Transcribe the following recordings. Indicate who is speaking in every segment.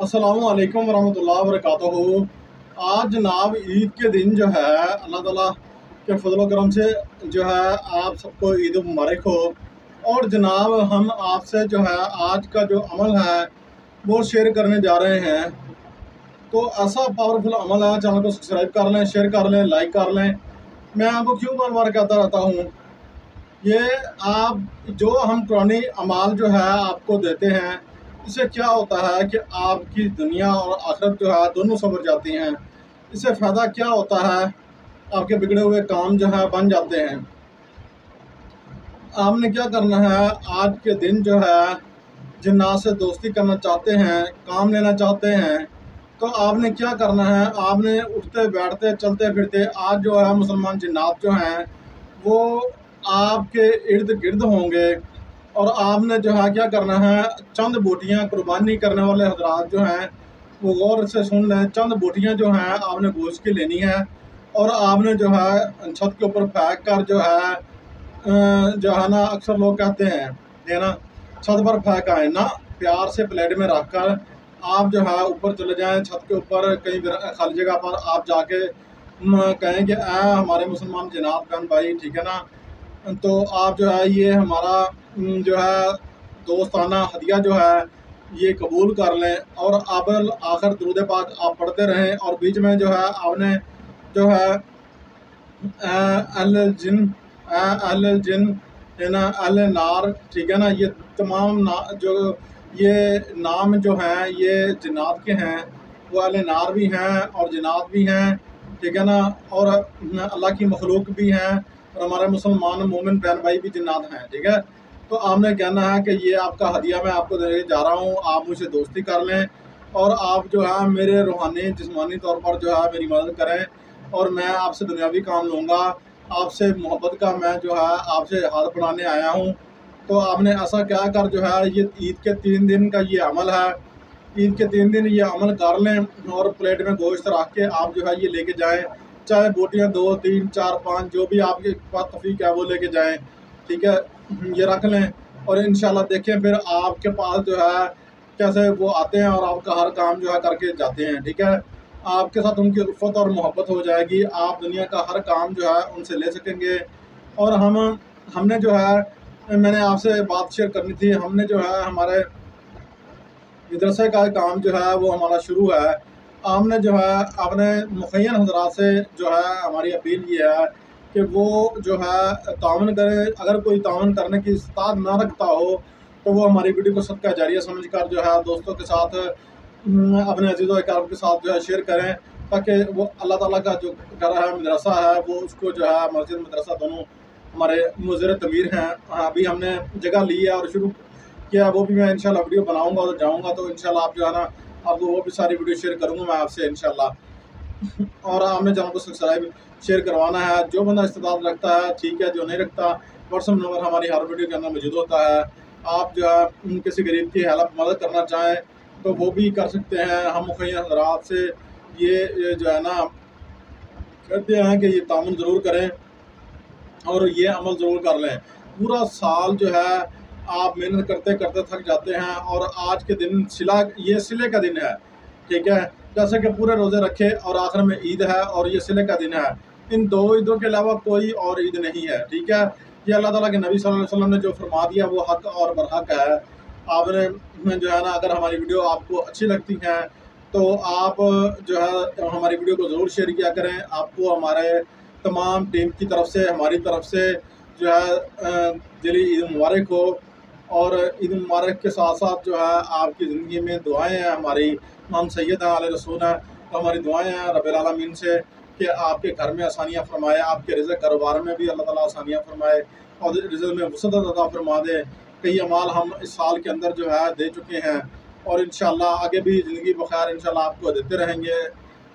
Speaker 1: अस्सलामु अलैकुम वरहमतुल्लाहि वबरकातुहू। आज जनाब ईद के दिन जो है अल्लाह ताला के फजल करम से जो है आप सबको ईद मुबारक हो। और जनाब हम आपसे जो है आज का जो अमल है वो शेयर करने जा रहे हैं। तो ऐसा पावरफुल अमल है, चैनल को सब्सक्राइब कर लें, शेयर कर लें, लाइक कर लें। मैं आपको क्यों बार बार कहता रहता हूँ, ये आप जो हम कुरानी अमाल जो है आपको देते हैं, इससे क्या होता है कि आपकी दुनिया और आखिरत जो है दोनों संवर जाती हैं। इससे फ़ायदा क्या होता है, आपके बिगड़े हुए काम जो है बन जाते हैं। आपने क्या करना है, आज के दिन जो है जिन्नात से दोस्ती करना चाहते हैं, काम लेना चाहते हैं, तो आपने क्या करना है, आपने उठते बैठते चलते फिरते आज जो है मुसलमान जिन्नात जो हैं वो आपके इर्द गिर्द होंगे। और आपने जो है क्या करना है, चंद बोटियाँ कुर्बानी करने वाले हजरात जो हैं वो गौर से सुन लें। चंद बोटियाँ जो हैं आपने गोश्त की लेनी है और आपने जो है छत के ऊपर फेंक कर जो है ना, अक्सर लोग कहते हैं ये ना छत पर फेंक आए ना, प्यार से प्लेट में रख कर आप जो है ऊपर चले जाएं। छत के ऊपर कहीं खाली जगह पर आप जाके कहें कि हमारे मुसलमान जनाब बहन भाई, ठीक है ना, तो आप जो है ये हमारा जो है दोस्ताना हदिया जो है ये कबूल कर लें। और अव्वल आखिर दुरूद पाक आप पढ़ते रहें। और बीच में जो है आपने जो है अल जिन है ना, अल नार, ठीक है ना, ये तमाम जो ये नाम जो हैं ये जिन्नात के हैं, वो अल नार भी हैं और जिन्नात भी हैं, ठीक है ना, और अल्लाह की मखलूक भी हैं और हमारे मुसलमान मोमिन बहन भाई भी जिन्नात हैं, ठीक है। तो आपने कहना है कि ये आपका हदिया मैं आपको देने जा रहा हूँ, आप मुझसे दोस्ती कर लें और आप जो है मेरे रूहानी जिस्मानी तौर पर जो है मेरी मदद करें। और मैं आपसे दुनियावी काम लूँगा, आपसे मोहब्बत का मैं जो है आपसे हाथ बढ़ाने आया हूँ। तो आपने ऐसा क्या कर जो है ये ईद के 3 दिन का ये अमल है, ईद के 3 दिन ये अमल कर लें और प्लेट में गोश्त रख के आप जो है ये लेके जाएं। चाहे बोटियाँ 2, 3, 4, 5 जो भी आपके पास तौफीक है वो लेके जाएं, ठीक है, ये रख लें। और इंशाल्लाह देखें फिर आपके पास जो है कैसे वो आते हैं और आपका हर काम जो है करके जाते हैं, ठीक है। आपके साथ उनकी उल्फत और मोहब्बत हो जाएगी, आप दुनिया का हर काम जो है उनसे ले सकेंगे। और हमने जो है, मैंने आपसे बात शेयर करनी थी, हमने जो है हमारे मदरसे का काम जो है वो हमारा शुरू है। हमने जो है अपने मुखैयन हजरात से जो है हमारी अपील ये है कि वो जो है तावन करे। अगर कोई तावन करने की इस्तात ना रखता हो तो वो हमारी वीडियो को सदका जारिया समझ कर जो है दोस्तों के साथ अपने अजीज़ों अहबाब के साथ जो है शेयर करें, ताकि वो अल्लाह ताला का जो घर है, मदरसा है, वो उसको जो है मस्जिद मदरसा दोनों हमारे मुज़र तमीर हैं। अभी हमने जगह ली है और शुरू किया, वो भी मैं इंशाल्लाह वीडियो बनाऊंगा और जाऊंगा तो इंशाल्लाह आप जो है ना आपको वो भी सारी वीडियो शेयर करूंगा मैं आपसे इंशाल्लाह। और आपने चैनल को सब्सक्राइब शेयर करवाना है, जो बंदा इस्तेदाद रखता है ठीक है, जो नहीं रखता व्हाट्सअप नंबर हमारी हर वीडियो के अंदर मौजूद होता है। आप जो है किसी गरीब की हेल्प मदद करना चाहें तो वो भी कर सकते हैं। हम मुखैया हज़रात से ये जो है ना कहते हैं कि ये तामुन ज़रूर करें और ये अमल ज़रूर कर लें। पूरा साल जो है आप मेहनत करते करते थक जाते हैं और आज के दिन ये सिले का दिन है, ठीक है। जैसे कि पूरे रोज़े रखे और आखिर में ईद है और ये सिले का दिन है। इन 2 ईदों के अलावा कोई और ईद नहीं है, ठीक है। ये अल्लाह ताला के नबी सल्लल्लाहु अलैहि वसल्लम ने जो फरमा दिया वो हक और बरहक है। आपने जो है ना, अगर हमारी वीडियो आपको अच्छी लगती हैं तो आप जो है हमारी वीडियो को ज़रूर शेयर किया करें। आपको हमारे तमाम टीम की तरफ से, हमारी तरफ से जो है दिली ईद मुबारक हो। और ईद मुबारक के साथ साथ जो है आपकी ज़िंदगी में दुआएं हैं, हमारी इमाम सैयद आले रसूल हैं, तो हमारी दुआएं हैं रब्बिल आलमीन से कि आपके घर में आसानियाँ फरमाए, आपके रिज़्क़ कारोबार में भी अल्लाह ताला आसानियाँ फरमाए और रिज़्क़ में वसअत अता फरमा दे। कई अमाल हम इस साल के अंदर जो है दे चुके हैं और इंशाल्लाह आगे भी ज़िंदगी बखैर इंशाल्लाह आपको देते रहेंगे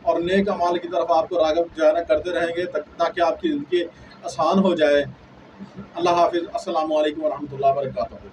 Speaker 1: और नेक अमाल की तरफ आपको राग़िब जो है ना करते रहेंगे ताकि आपकी ज़िंदगी आसान हो जाए। अल्लाह हाफ़िज़। अस्सलामु अलैकुम वरहमतुल्लाहि वबरकातुहू।